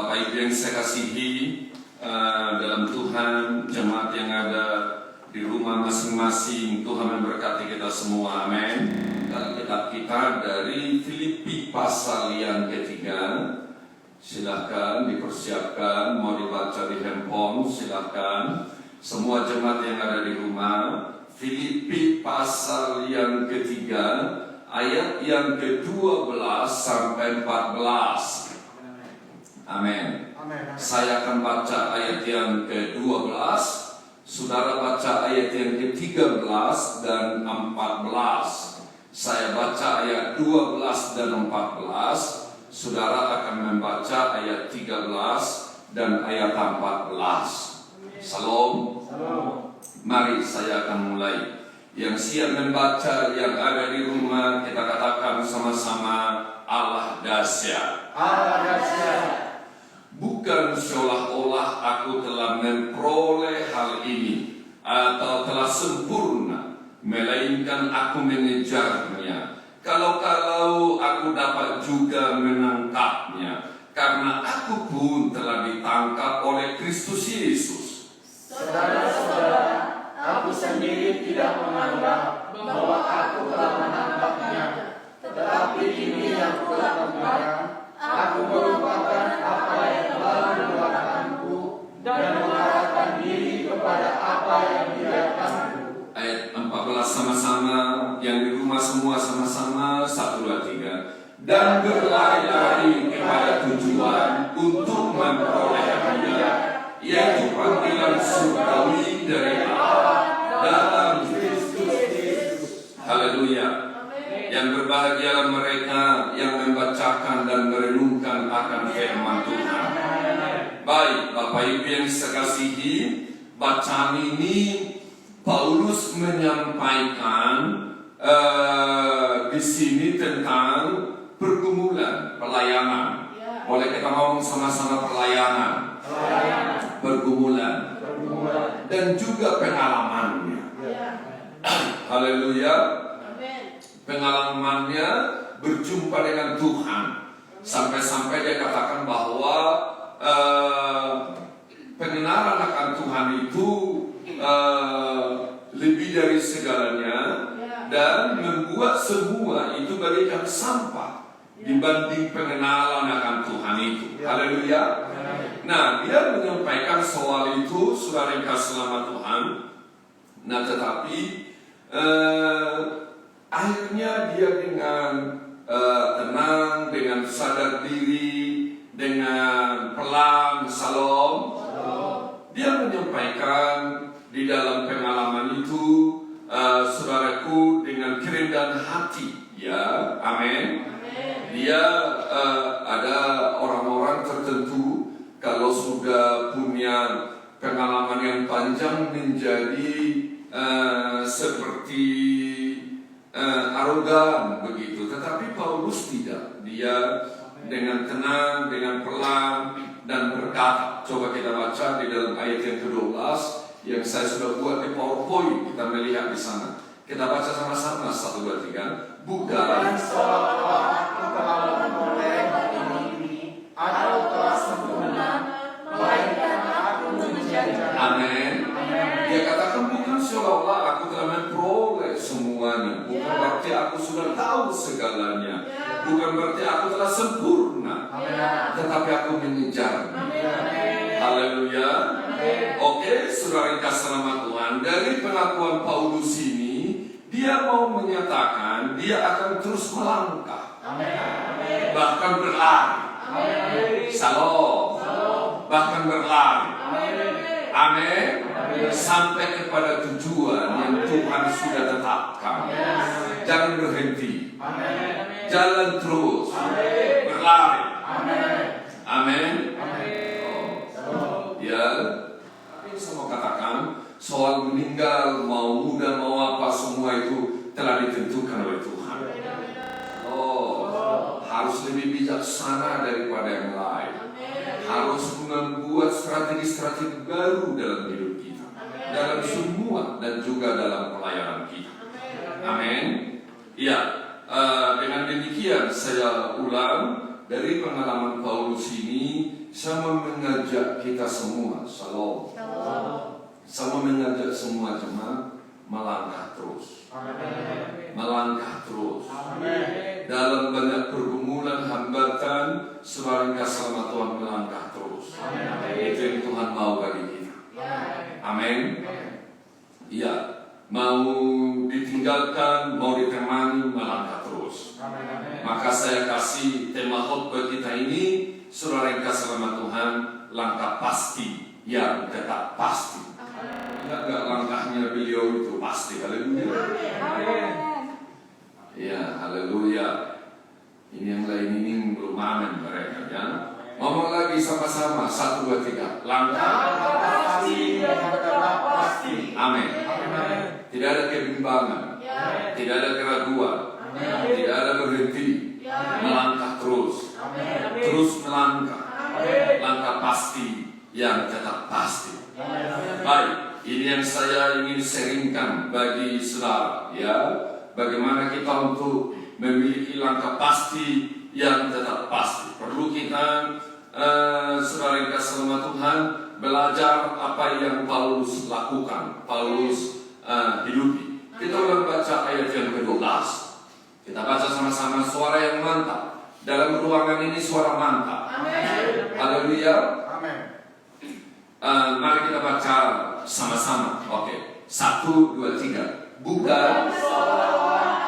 Bapak Ibu yang saya kasihi dalam Tuhan, jemaat yang ada di rumah masing-masing, Tuhan memberkati kita semua, amin. Dan kitab kita dari Filipi pasal yang ketiga. Silahkan dipersiapkan, mau dibaca di handphone, silahkan. Semua jemaat yang ada di rumah, Filipi pasal yang ketiga, ayat yang ke-12 sampai 14. Amin. Saya akan baca ayat yang ke-12, saudara baca ayat yang ke-13 dan 14. Saya baca ayat 12 dan 14, saudara akan membaca ayat 13 dan ayat 14. Salam. Mari saya akan mulai. Yang siap membaca, yang ada di rumah, kita katakan sama-sama, Allah dahsyat. Allah dahsyat. Bukan seolah-olah aku telah memperoleh hal ini atau telah sempurna, melainkan aku mengejarnya. Kalau aku dapat juga menangkapnya, karena aku pun telah ditangkap oleh Kristus Yesus. Saudara-saudara, aku sendiri tidak menganggap bahwa aku telah menangkapnya, tetapi ini yang kulakukan, aku melupakan apa yang telah dilakukanku dan mengarahkan diri kepada apa yang dilakukanku. Ayat 14 sama-sama, yang di rumah semua sama-sama, 1, 2, 3. Dan berlari-lari kepada tujuan untuk memperolehnya, yaitu panggilan surgawi dari Allah dalam Kristus Yesus. Haleluya. Yang berbahagialah mereka yang membacakan dan merenungkan akan firman Tuhan. Baik, Bapak Ibu yang saya kasihi, bacaan ini Paulus menyampaikan di sini tentang pergumulan pelayanan. Boleh kita ngomong sama-sama pelayanan, pergumulan, dan juga pengalamannya. Haleluya. Pengalamannya berjumpa dengan Tuhan, sampai-sampai dia katakan bahwa pengenalan akan Tuhan itu lebih dari segalanya, dan membuat semua itu bagaikan sampah dibanding pengenalan akan Tuhan itu. Haleluya. Nah, dia menyampaikan soal itu, saudara yang kasih nama Tuhan. Nah, tetapi akhirnya dia dengan tenang, dengan sadar diri, dengan pelan, salam, dia menyampaikan di dalam pengalaman itu, saudaraku, dengan kerendahan hati, ya, amin. Dia ada orang-orang tertentu kalau sudah punya pengalaman yang panjang menjadi seperti arogan begitu, tetapi Paulus tidak. Dia dengan tenang, dengan pelan dan berkata. Coba kita baca di dalam ayat yang ke-12 yang saya sudah buat di PowerPoint, kita melihat di sana. Kita baca sama-sama, 1, 2, 3. Bukan seolah-olah aku telah memperoleh ini atau telah sempurna, melainkan aku mengejarnya. Amin. Dia katakan bukan seolah-olah aku telah memperoleh semuanya, bukan berarti aku sudah tahu segalanya, bukan berarti aku telah sempurna, tetapi aku mengejar. Haleluya. Oke, saudara yang kasih nama Tuhan, dari pengakuan Paulus ini, dia mau menyatakan dia akan terus melangkah, bahkan berlari. Salam. Bahkan berlari. Amin. Sampai kepada tujuan yang Tuhan sudah tetapkan. Jangan berhenti. Jalan terus. Berlari. Amin. Ya, saya mau katakan soal meninggal, mau muda, mau apa, semua itu telah ditentukan oleh Tuhan. Harus lebih bijaksana daripada yang lain. Harus membuat strategi-strategi baru dalam hidup kita, dalam semua dan juga dalam pelayanan kita. Amin. Ya, dengan demikian saya ulang dari pengalaman Paulus ini, sama mengajak kita semua, Shalom. Sama mengajak semua jemaat melangkah terus. Melangkah terus. Dalam banyak pergumulan, hambatan, saudara kasih nama Tuhan melangkah terus. Itu yang Tuhan mau bagi kita. Amin. Iya. Mau ditinggalkan, mau ditemani, melangkah terus. Maka saya kasih tema khotbah kita ini, saudara yang kasih nama Tuhan, langkah pasti yang tetap pasti. Enggak langkahnya beliau itu pasti. Haleluya. Ya, haleluya. Ini yang lain ini belum amin mereka ya. Ngomong lagi sama-sama, 1, 2, 3. Langkah pasti yang tetap pasti. Amin. Tidak ada kebimbangan, tidak ada keraguan, tidak ada berhenti, melangkah terus, terus melangkah, langkah pasti yang tetap pasti. Baik, ini yang saya ingin sharingkan bagi saudara, ya, bagaimana kita untuk memiliki langkah pasti yang tetap pasti. Perlu kita, saudara yang kasih nama Tuhan, belajar apa yang Paulus lakukan, Paulus hidupi. Kita ulang baca ayat yang ke-12. Kita baca sama-sama, suara yang mantap. Dalam ruangan ini suara mantap. Haleluya. Mari kita baca sama-sama. Oke. 1, 2, 3. Bukan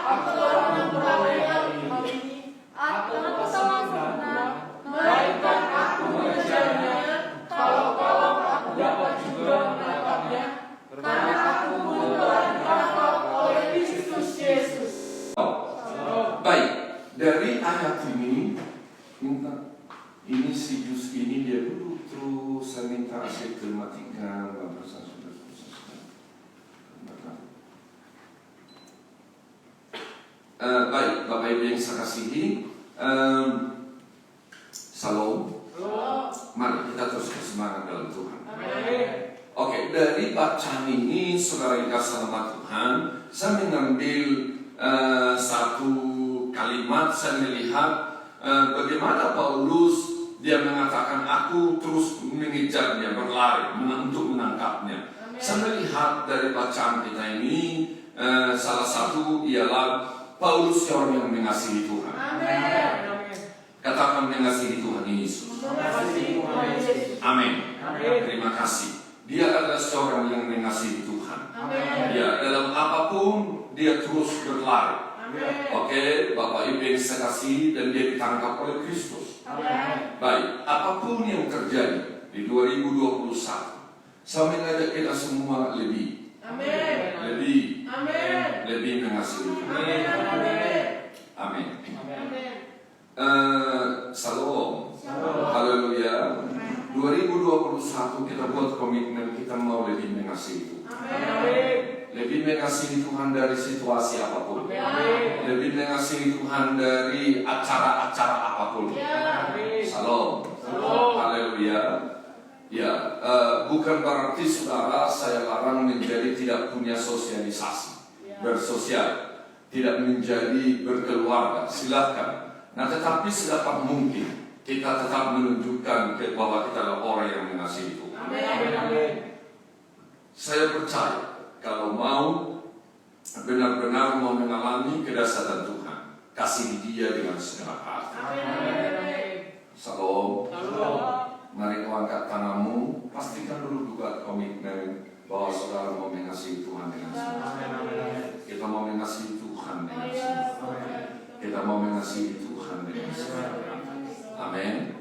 aku telah memperoleh ini, aku telah sempurna, melainkan aku mengejarnya. Kalau aku dapat juga menatapnya, karena aku telah diangkat oleh Kristus Yesus. Baik, dari ayat ini ini si Jus ini dia dulu terus saya minta asyik dimatikan. Baik, Bapak Ibu yang saya kasihi, Shalom. Mari kita terus bersemangat dalam Tuhan. Oke, dari bacaan ini saudara yang kasih nama Tuhan, saya mengambil satu kalimat. Saya melihat bagaimana Paulus dia mengatakan aku terus mengejarnya, berlari untuk menangkapnya. Saya melihat dari bacaan kita ini salah satu ialah Paulus orang yang mengasihi Tuhan. Katakan mengasihi Tuhan Yesus. Amin. Terima kasih. Dia adalah seorang yang mengasihi Tuhan. Ya, dalam apapun dia terus berlari. Oke, Bapak Ibu yang saya kasih, dan dia ditangkap oleh Kristus. Baik, apapun yang terjadi di 2021, saya mengajak kita semua lebih mengasihi Tuhan. Amin. Salam. Haleluya. 2021 kita buat komitmen kita mau lebih mengasihi Tuhan. Lebih mengasihi Tuhan dari situasi apapun. Lebih mengasihi Tuhan dari acara-acara apapun. Salam. Haleluya. Ya, bukan berarti saudara saya larang menjadi tidak punya sosialisasi, bersosial, tidak menjadi berkeluarga. Silakan. Nah, tetapi sedapat mungkin kita tetap menunjukkan bahwa kita adalah orang yang mengasihi Tuhan. Saya percaya kalau mau benar-benar mau mengalami kedahsyatan Tuhan, kasih Dia dengan segenap hati. Salam. Mari kau angkat tanganmu, pastikan dulu juga komitmen bahwa saudara mau mengasihi Tuhan dengan segenap hati. Kita mau mengasihi Tuhan dengan segenap hati. Kita mau mengasihi Tuhan dengan segenap hati. Amin.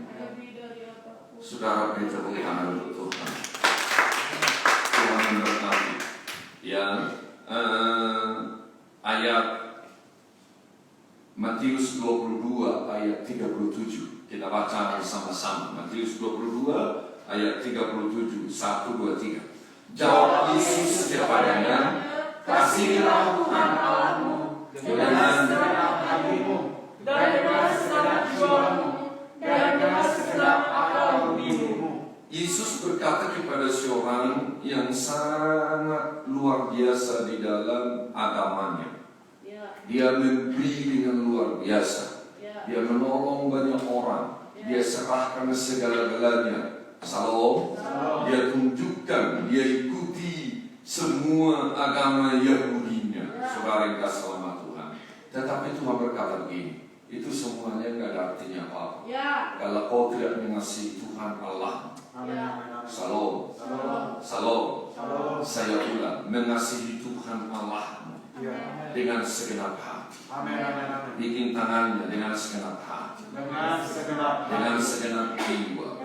Saudara beri tepuk tangan untuk Tuhan. Tuhan memberkati. Ya, ayat Matius 22 ayat 37. Kita baca bersama-sama. Matius 22 ayat 37. 1, 2, 3. Jawab Yesus kepadanya, kasihilah Tuhan Allahmu dengan segenap hatimu, dan dengan segenap jiwamu, dan dengan segenap akal budimu. Yesus berkata kepada seorang yang sangat luar biasa di dalam agamanya. Dia memberi dengan luar biasa. Dia menolong banyak orang. Dia serahkan segala-galanya. Salam. Dia tunjukkan, dia ikuti semua agama Yahudinya. Saudara yang kasih selamat Tuhan. Tetapi Tuhan berkata begini, itu semuanya nggak ada artinya apa-apa. Kalau kau tidak mengasihi Tuhan Allah. Salam. Saya ulang, mengasihi Tuhan Allahmu dengan segenap hati. Bikin tangannya dengan segenap hati, dengan segenap jiwa,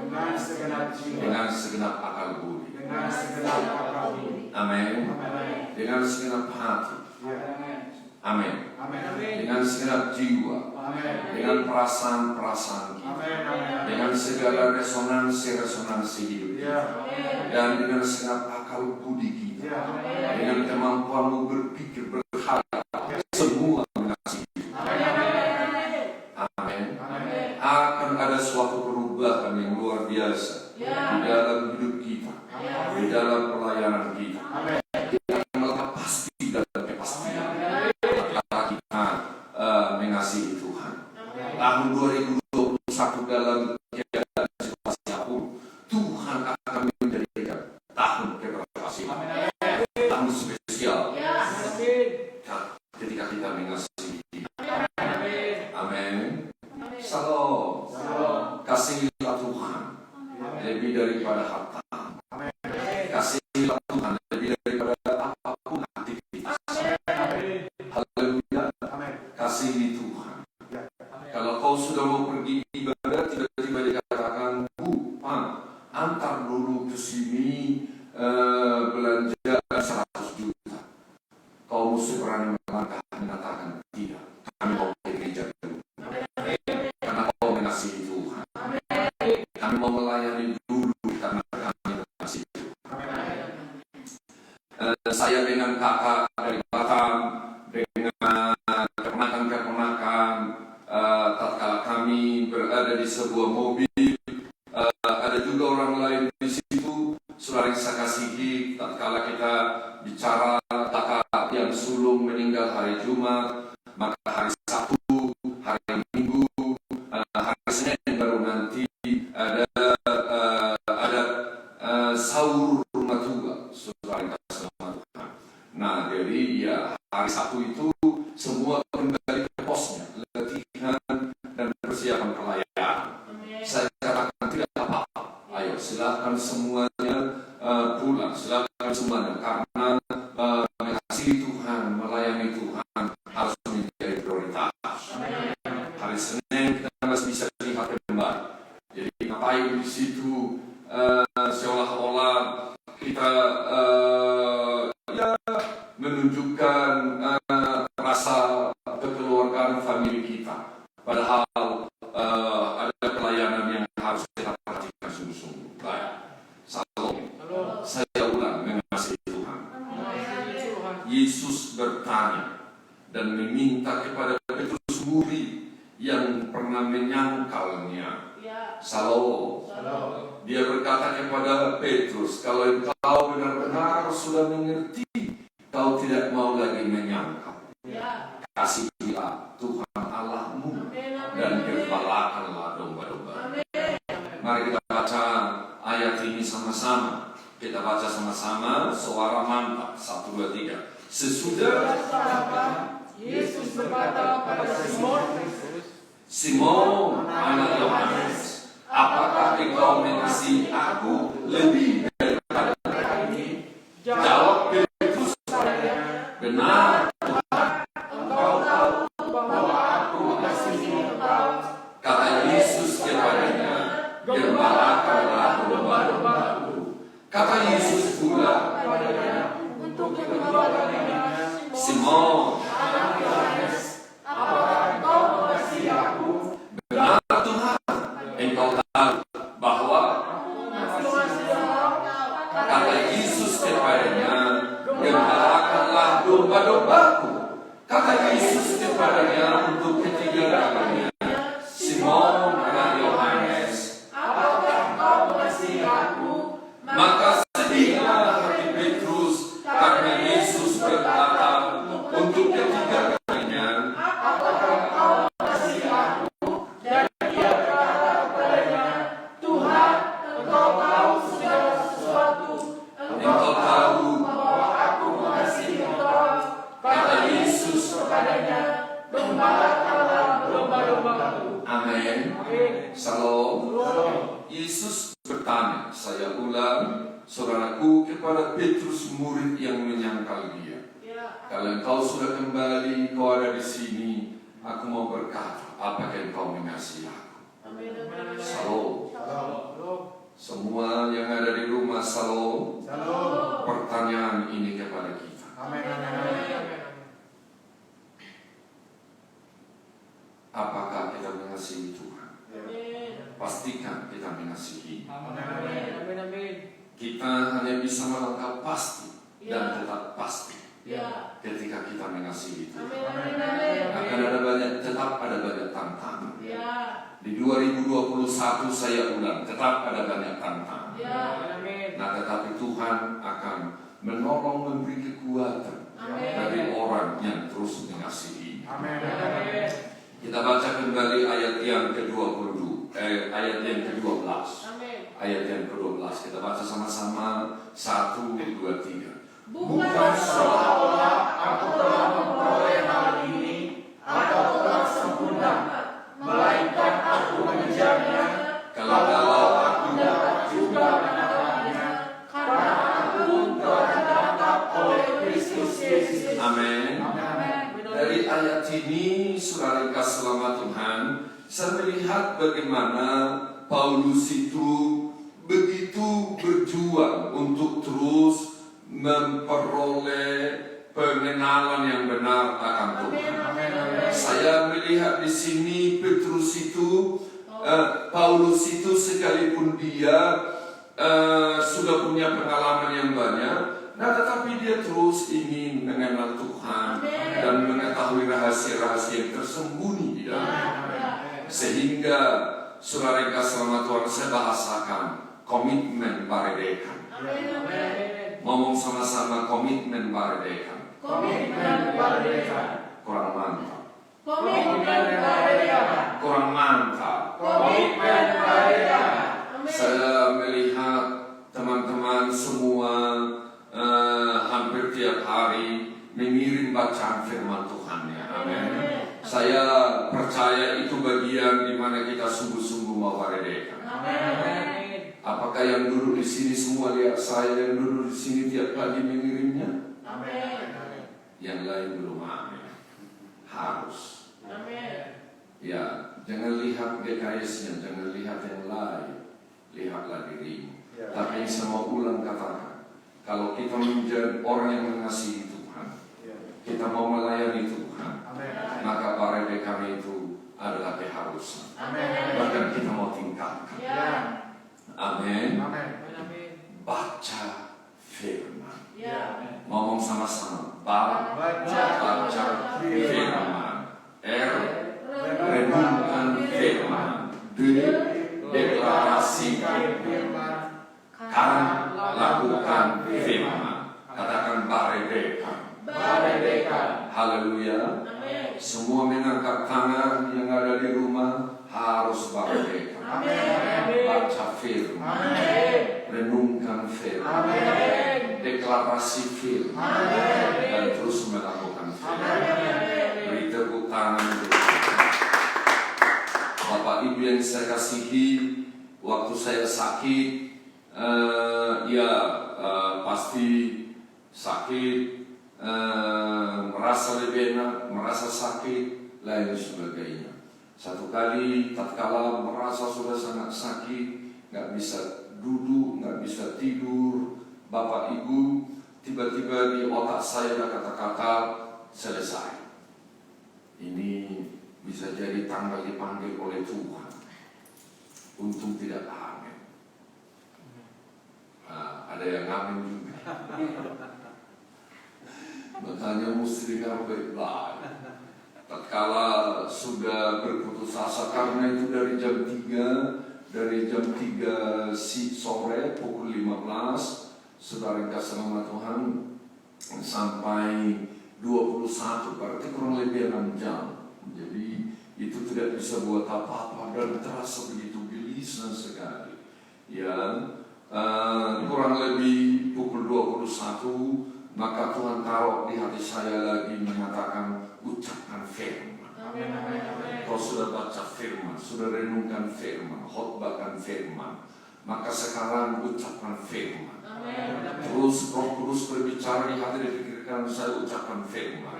dengan segenap akal budi. Amin. Dengan segenap hati. Amin. Dengan segenap jiwa, dengan perasaan-perasaan kita, dengan segala resonansi hidup kita, dan dengan segenap akal budi kita, dengan kemampuanmu berpikir berharap, semua mengasihi. Amin. Akan ada suatu perubahan yang luar biasa di dalam hidup kita, di dalam pelayanan kita. Kita akan melihat pasti dalam kepastian kita mengasihi Tuhan. Tahun 2021 dalam keadaan situasi apapun, Tuhan akan menjadikan tahun keberhasilan, tahun spesial ketika kita mengasihi Dia. Amin. Salam. Kasihilah Tuhan lebih daripada harta. Kasihilah Tuhan lebih daripada apapun aktivitas. Haleluya. Kasihi Tuhan. Kalau kau sudah mau pergi ibadah, tiba-tiba dikatakan, antar dulu ke sini belanja 100 juta. Kau mesti berani melangkah mengatakan tidak. Kami mau ke gereja dulu. Karena kau mengasihi Tuhan. Kami mau melayani dulu karena kami mengasihi Tuhan. Saya dengan kakak dari Batam, dengan keponakan-keponakan, tatkala kami berada di sebuah mobil, ada juga orang lain di situ. Saudara yang saya kasihi, tatkala kita bicara kakak yang sulung meninggal hari Jumat, maka hari Sabtu, hari Minggu, hari Senin baru nanti ada sahur rumah tua. Saudara yang kasih selamat Tuhan. Nah, jadi ya hari Sabtu itu semua kembali ke posnya, latihan dan persiapan pelayanan. Saya katakan tidak apa-apa. Ayo silakan semuanya pulang, silakan semuanya, karena mengasihi Tuhan, melayani Tuhan harus menjadi prioritas. Hari Senin kita masih bisa lihat kembali. Jadi ngapain di situ seolah-olah kita menunjukkan rasa kekeluargaan famili kita, padahal ada pelayanan yang harus kita perhatikan sungguh-sungguh. Baik, salam. Saya ulang, mengasihi Tuhan. Yesus bertanya dan meminta kepada Petrus, murid yang pernah menyangkalnya. Salam. Dia berkata kepada Petrus, kalau engkau benar-benar sudah mengerti, kau tidak mau lagi menyangkal. Kasihilah Tuhan Allahmu dan gembalakanlah domba-domba. Mari kita baca ayat ini sama-sama. Kita baca sama-sama, suara mantap. 1, 2, 3. Sesudah Yesus berkata pada Simon, anak Yohanes, apakah engkau mengasihi aku lebih daripada mereka ini? Jawab Petrus padanya, benar Tuhan, engkau tahu bahwa aku mengasihi engkau. Kata Yesus kepadanya, gembalakanlah domba-dombaku. Kata Yesus pula kepadanya, untuk menggembalakannya, Simon, anak Yohanes, apakah engkau mengasihi aku? Benar Tuhan, engkau tahu bahwa kata Yesus kepadanya, gembalakanlah domba-dombaku. Kata Yesus kepadanya untuk ketiga kalinya, Simon, anak Yohanes, apakah engkau mengasihi aku? Maka sedihlah Shalom. Yesus bertanya, saya ulang, saudaraku, kepada Petrus murid yang menyangkal dia. Kalau engkau sudah kembali, kau ada di sini, aku mau berkata, apakah engkau mengasihi aku? Shalom. Semua yang ada di rumah, shalom. Pertanyaan ini kepada kita. Apakah kita mengasihi Tuhan? Pastikan kita mengasihi. Kita hanya bisa melangkah pasti dan tetap pasti ketika kita mengasihi Tuhan. Akan ada banyak, tetap ada banyak tantangan. Di 2021 saya ulang, tetap ada banyak tantangan. Nah, tetapi Tuhan akan menolong, memberi kekuatan dari orang yang terus mengasihi. Kita baca kembali ayat yang ke-20, ayat yang ke-12. Ayat yang ke-12 kita baca sama-sama. 1, 2, 3. Bukan seolah-olah aku telah memperoleh hal ini atau telah sempurna, melainkan aku mengejarnya, kalau aku dapat juga menangkapnya, karena aku pun telah ditangkap oleh Kristus Yesus. Amin. Dari ayat ini, saudara kasih selamat Tuhan, saya melihat bagaimana Paulus itu begitu berjuang untuk terus memperoleh pengenalan yang benar akan Tuhan. Saya melihat di sini Petrus itu, Paulus itu sekalipun dia sudah punya pengalaman yang banyak, nah tetapi dia terus ingin mengenal Tuhan dan mengetahui rahasia-rahasia yang tersembunyi di dalamnya. Sehingga saudara yang selamat Tuhan, saya bahasakan komitmen baredekan. Ngomong sama-sama, komitmen baredekan. Kurang mantap. Kurang mantap. Saya melihat teman-teman semua hampir tiap hari mengirim bacaan firman Tuhan ya. Amin. Saya percaya itu bagian di mana kita sungguh-sungguh mau baredekan. Apakah yang duduk di sini semua lihat saya yang duduk di sini tiap pagi mengirimnya? Yang lain belum amin. Harus. Ya, jangan lihat GKS-nya, jangan lihat yang lain. Lihatlah dirimu. Tapi saya mau ulang katakan, kalau kita menjadi orang yang mengasihi Tuhan, kita mau melayani Tuhan, maka baredekan itu adalah keharusan. Bahkan kita mau tingkatkan. Amin. Baca firman. Ngomong sama-sama. Baca firman. Renungkan firman. Deklarasikan firman. Kan lakukan firman. Katakan baredekan. Haleluya. Semua mengangkat tangan yang ada di rumah harus baredekan. Baca firman. Renungkan firman. Deklarasi firman. Dan terus melakukan firman. Beri tepuk tangan. Bapak Ibu yang saya kasihi, waktu saya sakit, pasti sakit, merasa lebih enak, merasa sakit, lain sebagainya. Satu kali tatkala merasa sudah sangat sakit, nggak bisa duduk, nggak bisa tidur, Bapak Ibu, tiba-tiba di otak saya ada kata-kata selesai. Ini bisa jadi tanggal dipanggil oleh Tuhan. Untung tidak amin. Ada yang amin juga. Makanya mesti dengar baik-baik. Tatkala sudah berputus asa, karena itu dari jam 3 sore pukul 15, saudara kasih nama Tuhan, sampai 21, berarti kurang lebih 6 jam. Jadi itu tidak bisa buat apa-apa dan terasa begitu gelisah sekali. Ya, kurang lebih pukul 21, maka Tuhan taruh di hati saya lagi mengatakan ucapkan firman. Amin, amin, amin. Kau sudah baca firman, sudah renungkan firman, khotbahkan firman, maka sekarang ucapkan firman. Amin. Terus Roh Kudus berbicara di hati dan pikiran saya, ucapkan firman.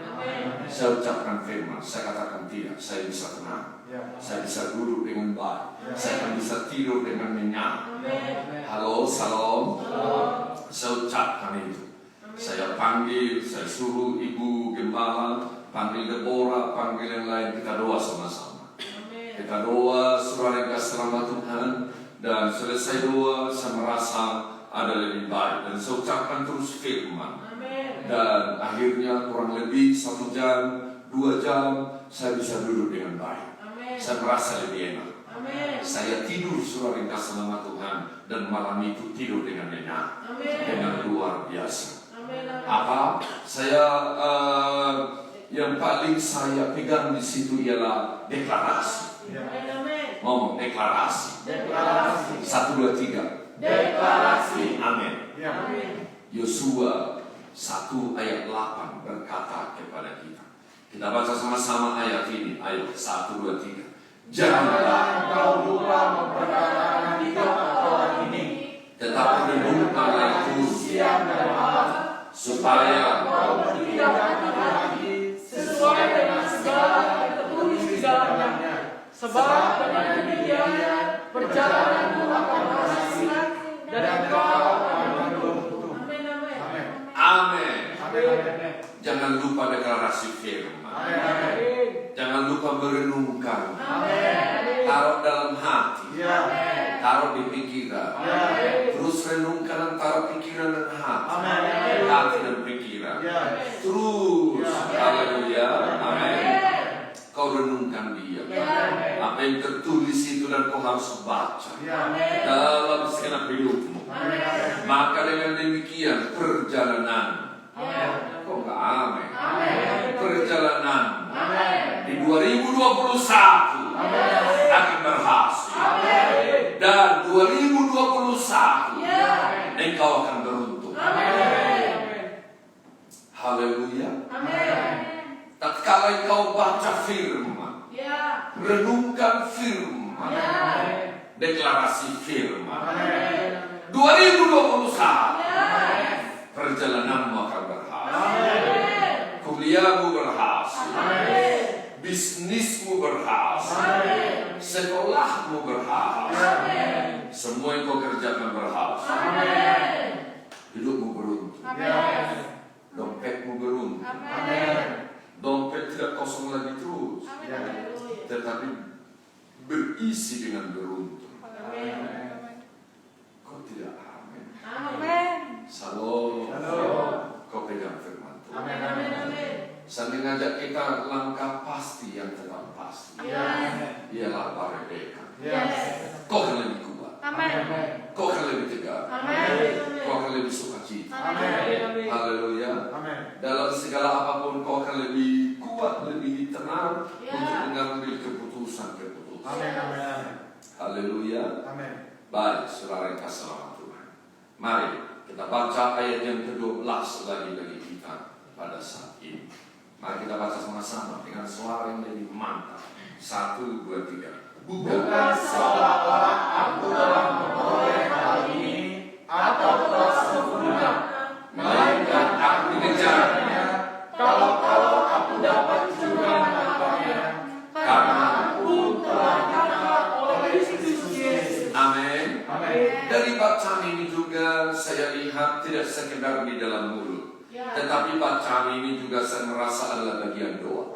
Saya ucapkan firman, saya katakan tidak, saya bisa tenang, saya bisa duduk dengan baik, saya akan bisa tidur dengan nyenyak. Halo, salam. Saya ucapkan itu. Saya panggil, saya suruh Ibu Gembala, panggil Deborah, panggil yang lain, kita doa sama-sama. Kita doa, saudara yang kasih selamat Tuhan, dan selesai doa, saya merasa ada lebih baik, dan saya ucapkan terus firman. Dan akhirnya kurang lebih 1 jam, 2 jam, saya bisa duduk dengan baik. Saya merasa lebih enak. Saya tidur, saudara yang kasih selamat Tuhan, dan malam itu tidur dengan nyenyak, dengan luar biasa. Apa? Saya yang paling saya pegang di situ ialah deklarasi. Ngomong deklarasi. 1, 2, 3. Deklarasi. Amin. Amin. Yosua 1 ayat 8 berkata kepada kita. Kita baca sama-sama ayat ini. Ayo 1, 2, 3. Janganlah Kau lupa memperkatakan 3 perkara ini, tetapi renungkanlah itu siang dan malam, supaya kau bertindak hati-hati sesuai dengan segala yang tertulis di dalamnya. Sebab dengan demikian perjalananmu akan berhasil dan engkau akan beruntung. Amin, amin. Amin. Amin. Jangan lupa deklarasi firman. Amin. Jangan lupa merenungkan. Amin. Taruh dalam hati. Ya. Taruh di pikiran. Ya. Terus renungkan antara pikiran dan hati. Amin. Hati dan pikiran. Ya. Terus. Ya. Haleluya. Amin. Kau renungkan dia. Apa yang tertulis itu dan kau harus baca Ya. dalam segenap hidupmu. Maka dengan demikian perjalanan. Kok enggak amin? Perjalanan di 2021 akan berhasil. Dan 2021 engkau akan beruntung. Haleluya. Tatkala engkau baca firman, renungkan firman, deklarasi firman, 2021 perjalananmu akan berhasil, kuliahmu berhasil, bisnismu berhasil, sekolahmu berhasil, semua yang kau kerjakan berhasil, hidupmu beruntung, dompetmu beruntung, dompet tidak kosong lagi terus, tetapi berisi dengan beruntung. Kau tidak amin? Salam. Kau pegang firman Tuhan. Saya mengajak kita langkah pasti yang tetap pasti. Ialah Barebeka. Kau akan lebih kuat. Kau akan lebih tegar. Kau akan lebih sukacita. Haleluya. Dalam segala apapun kau akan lebih kuat, lebih tenang untuk mengambil keputusan-keputusan. Haleluya. Baik, saudara yang kasih selamat Tuhan. Mari kita baca ayat yang ke-12 lagi kita pada saat ini. Mari kita baca sama-sama dengan suara yang lebih mantap. 1, 2, 3. Bukan seolah-olah aku telah memperoleh hal ini atau telah sempurna, melainkan aku mengejarnya. Kalau aku dapat juga menangkapnya, karena aku telah ditangkap oleh Kristus Yesus. Amin. Amin. Dari bacaan ini juga saya lihat tidak sekedar di dalam mulut, tetapi bacaan ini juga saya merasa adalah bagian doa.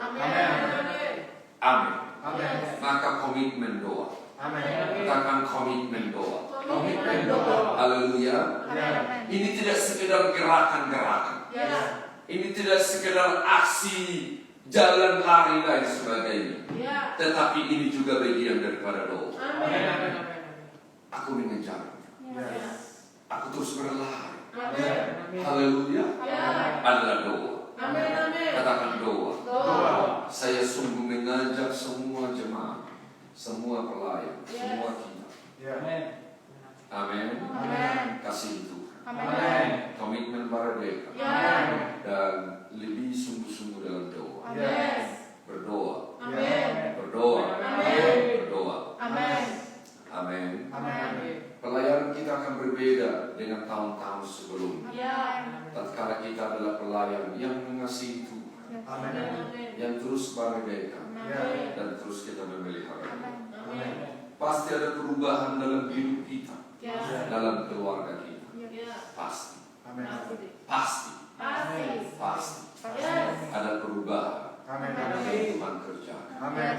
Amin. Maka komitmen doa. Katakan komitmen doa. Komitmen doa. Haleluya. Ini tidak sekedar gerakan-gerakan. Ini tidak sekedar aksi jalan lari dan sebagainya. Tetapi ini juga bagian daripada doa. Aku mengejar. Aku terus berlari. Haleluya. Adalah doa. Katakan doa. Saya sungguh mengajak semua jemaat, semua pelayan, semua kita. Amin. Kasih Tuhan. Komitmen Barebeka. Dan lebih sungguh-sungguh dalam doa. Berdoa. Amin. Berdoa. Amin. Berdoa. Amin. Amin. Amin. Pelayanan kita akan berbeda dengan tahun-tahun sebelumnya. Ya. Tatkala kita adalah pelayan yang mengasihi Tuhan, Amin. yang terus berbeda Amin. dan terus kita memelihara. Amin. Pasti ada perubahan dalam hidup kita, Ya. dalam keluarga kita. Ya. Pasti, Amin. pasti, Pasti. pasti Yes. ada perubahan Amin. Tuhan kerjakan Amin.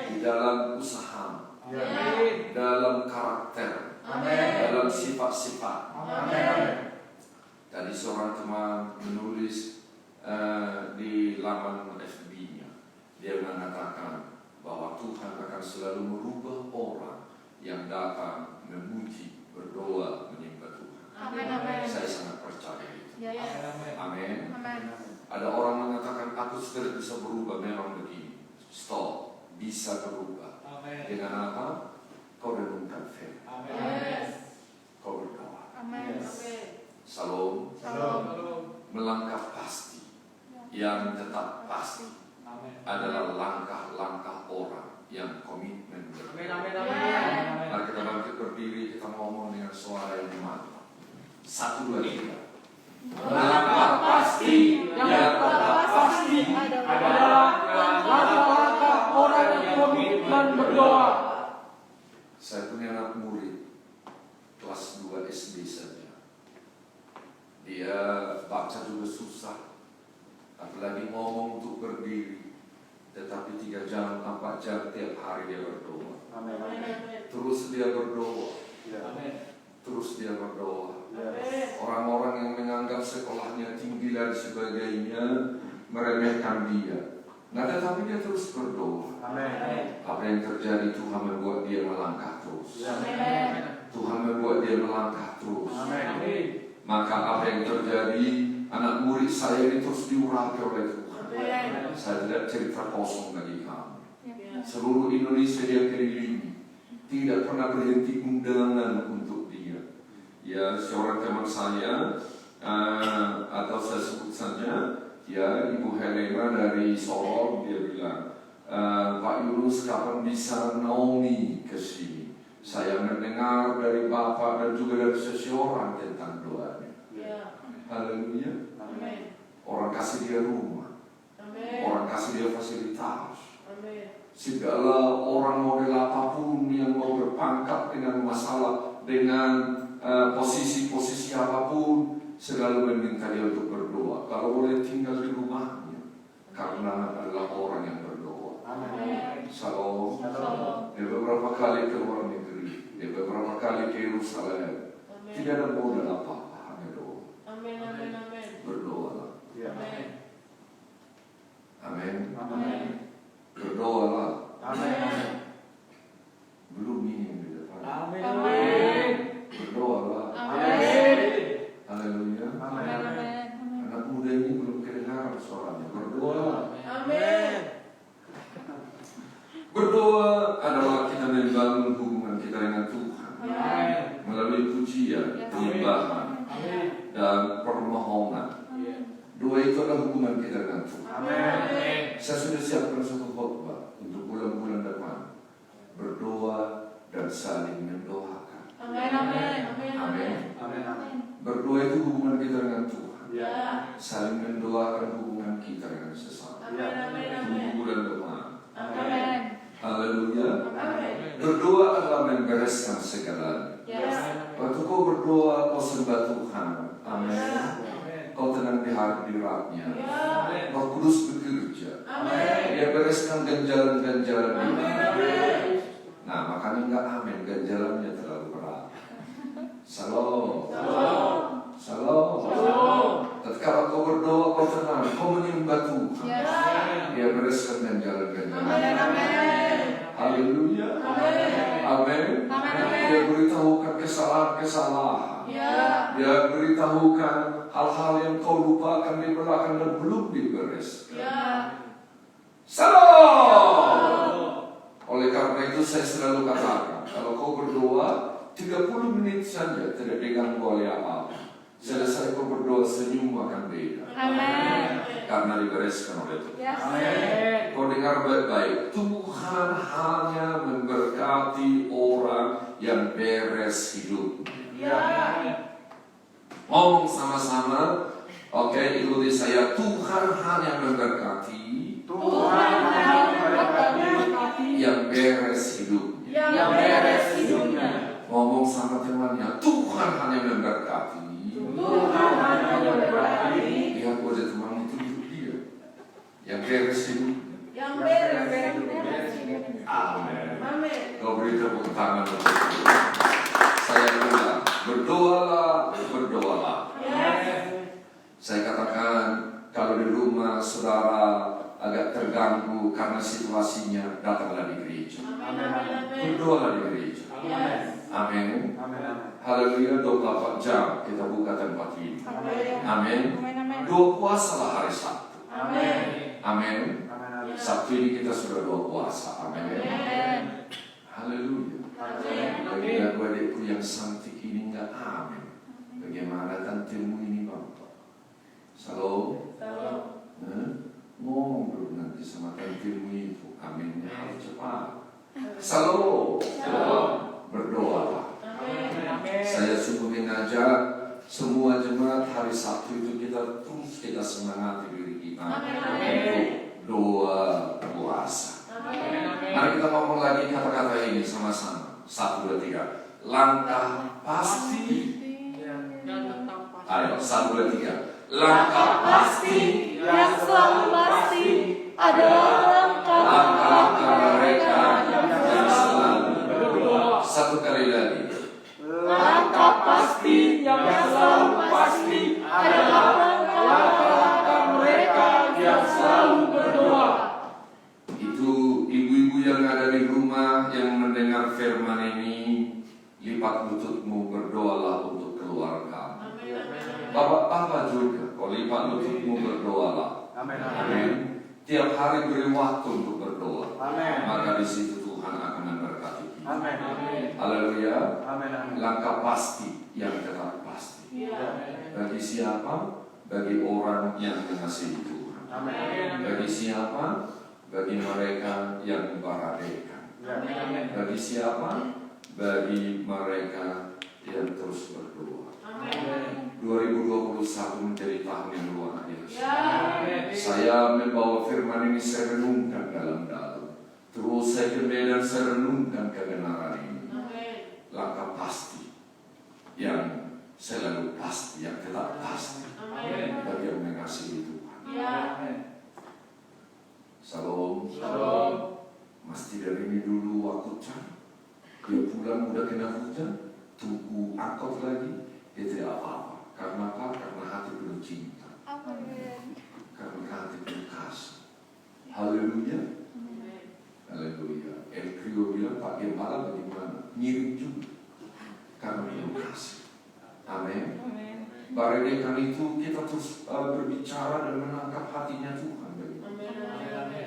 di dalam usaha, Amin. dalam karakter, Amin. dalam sifat-sifat. Amin. Tadi seorang teman menulis di laman FB-nya, dia mengatakan bahwa Tuhan akan selalu merubah orang yang datang memuji, berdoa, menyembah Tuhan. Amin. Saya sangat percaya itu. Ya. Amin. Amin. Ada orang mengatakan aku sudah bisa berubah, memang begini. Stop, bisa berubah. Dengan apa? Kau renungkan firman, Yes. kau berdoa. Amin. Salam, Shalom. melangkah pasti, yang tetap pasti adalah langkah-langkah orang yang komitmen berdoa. Mari kita bangkit berdiri, kita ngomong dengan suara yang mantap. 1, 2, 3. Melangkah pasti, yang tetap pasti adalah langkah-langkah orang yang komitmen berdoa. Saya punya anak murid kelas 2 SD saja. Dia baca juga susah, apalagi ngomong untuk berdiri. Tetapi 3 jam, 4 jam tiap hari dia berdoa. Terus dia berdoa, terus dia berdoa. Orang-orang yang menganggap sekolahnya tinggi dan sebagainya meremehkan dia. Nah, tetapi dia terus berdoa. Apa yang terjadi? Tuhan membuat dia melangkah terus. Tuhan membuat dia melangkah terus. Maka apa yang terjadi? Anak murid saya ini terus diurapi oleh Tuhan. Saya tidak cerita kosong bagi kamu. Seluruh Indonesia dia kelilingi, tidak pernah berhenti undangan untuk dia. Ya, seorang teman saya, atau saya sebut saja, ya, Ibu Helena dari Solo, dia bilang, Pak Yunus, kapan bisa Naomi ke sini? Saya mendengar dari Bapak dan juga dari seseorang tentang doanya. Haleluya. Orang kasih dia rumah, orang kasih dia fasilitas. Segala orang model apapun yang mau berpangkat dengan masalah, dengan posisi-posisi apapun, selalu meminta dia untuk berdoa. Kalau boleh tinggal di rumahnya, karena adalah orang yang berdoa. Shalom. Dia beberapa kali ke luar negeri, dia beberapa kali ke Yerusalem. Tidak ada modal apa-apa, hanya doa. Berdoalah. Amin. Berdoalah. Belum ini yang di depan. Berdoalah. Haleluya. Anak muda ini belum kedengaran suaranya. Berdoa. Berdoa adalah kita membangun hubungan kita dengan Tuhan melalui pujian, penyembahan, dan permohonan. Doa itu adalah hubungan kita dengan Tuhan. Saya sudah siapkan satu khotbah untuk bulan-bulan depan. Berdoa dan saling mendoakan. Amin. Berdoa itu hubungan kita dengan Tuhan. Saling mendoakan hubungan kita dengan sesama. Tunggu bulan depan. Haleluya. Berdoa adalah membereskan segalanya. Waktu kau berdoa, kau sembah Tuhan. Amin. Kau tenang di hadiratnya. Roh Kudus bekerja. Dia bereskan ganjalan-ganjalan ini. Nah, makanya enggak amin, ganjalannya terlalu berat. Shalom. Tatkala kau berdoa, kau tenang, kau menyembah Tuhan. Dia bereskan ganjalan-ganjalan. Haleluya. Amin. Dia beritahukan kesalahan-kesalahan. Dia beritahukan hal-hal yang kau lupakan di belakang dan belum diberes. Salam. Oleh karena itu saya selalu katakan, kalau kau berdoa 30 menit saja tidak diganggu oleh apa-apa. Selesai kau berdoa, senyum akan beda. Amin. Karena dibereskan oleh Tuhan. Yes. Kau dengar baik-baik, Tuhan hanya memberkati orang yang beres hidup. Ngomong sama-sama, oke, ikuti saya. Tuhan hanya memberkati Tuhan hanya memberkati yang beres hidup. yang beres hidupnya. Ngomong sama temannya, Tuhan hanya memberkati. Tuhan hanya memberkati Lihat wajah teman itu dia yang beres hidup. yang beres hidupnya. Amin. Amin. Kau beri tepuk tangan untuk dia. Saya ulang, berdoalah, berdoalah. Yes. Saya katakan, kalau di rumah saudara agak terganggu karena situasinya, datanglah di gereja. Berdoalah di gereja. Yes. Amin. Haleluya, 24 jam kita buka tempat ini. Amin. Doa puasalah hari Sabtu. Amin. Amin. Sabtu ini kita sudah doa puasa. Amin. Amin. Haleluya. Bagi adik-adikku yang cantik ini enggak amin. Bagaimana tantemu ini Bapak? Shalom. Ngomong dulu nanti sama tantemu itu. Aminnya harus cepat. Shalom. Berdoalah. Saya sungguh mengajak semua jemaat hari Sabtu itu kita semangati diri kita untuk doa puasa. Mari kita ngomong lagi kata-kata ini sama-sama. 1, 2, 3. Langkah pasti. Ayo, 1, 2, 3. Langkah pasti yang selalu pasti adalah langkah mereka yang yang selalu berdoa. Satu kali lagi. Langkah pasti yang selalu pasti adalah langkah mereka yang selalu berdoa. Itu ibu-ibu yang ada di rumah yang mendengar firman ini, lipat lututmu, berdoalah untuk keluarga. Bapak-bapak juga, kau lipat lututmu, berdoalah. Amin. Tiap hari beri waktu untuk berdoa. Maka di situ Tuhan akan memberkati kita. Haleluya. Langkah pasti yang tetap pasti. Bagi siapa? Bagi orang yang mengasihi Tuhan. Bagi siapa? Bagi mereka yang membahagiakan. Bagi siapa? Bagi mereka yang terus berdoa. 2021 menjadi tahun yang luar biasa. Saya membawa firman ini, saya renungkan dalam-dalam. Terus saya ke Medan, saya renungkan kebenaran ini. Langkah pasti yang selalu pasti, yang tetap pasti bagi yang mengasihi Tuhan. Shalom. Mesti dari ini dulu waktu dia pulang udah kena hujan, tunggu angkot lagi, dia tidak apa-apa. Karena apa? Karena hati penuh cinta. Karena hati penuh kasih. Haleluya. Haleluya. El Krio bilang, Pak Gembala bagaimana? Ngirim juga. Karena penuh kasih. Amin. Baredekan itu kita terus berbicara dan menangkap hatinya Tuhan.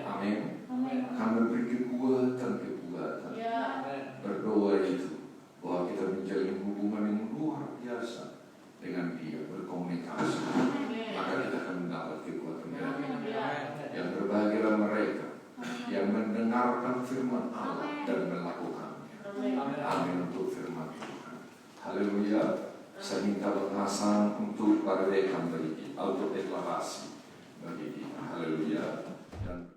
Amin. Kami beri kekuatan. Berdoa itu bahwa kita menjalin hubungan yang luar biasa dengan Dia, berkomunikasi. Maka kita akan mendapat kekuatan yang berbahagialah mereka yang mendengarkan firman Allah dan melakukannya. Amin untuk firman Tuhan. Haleluya. Saya minta bentasan untuk para dekan bagi kita, untuk deklarasi bagi kita. Haleluya. Dan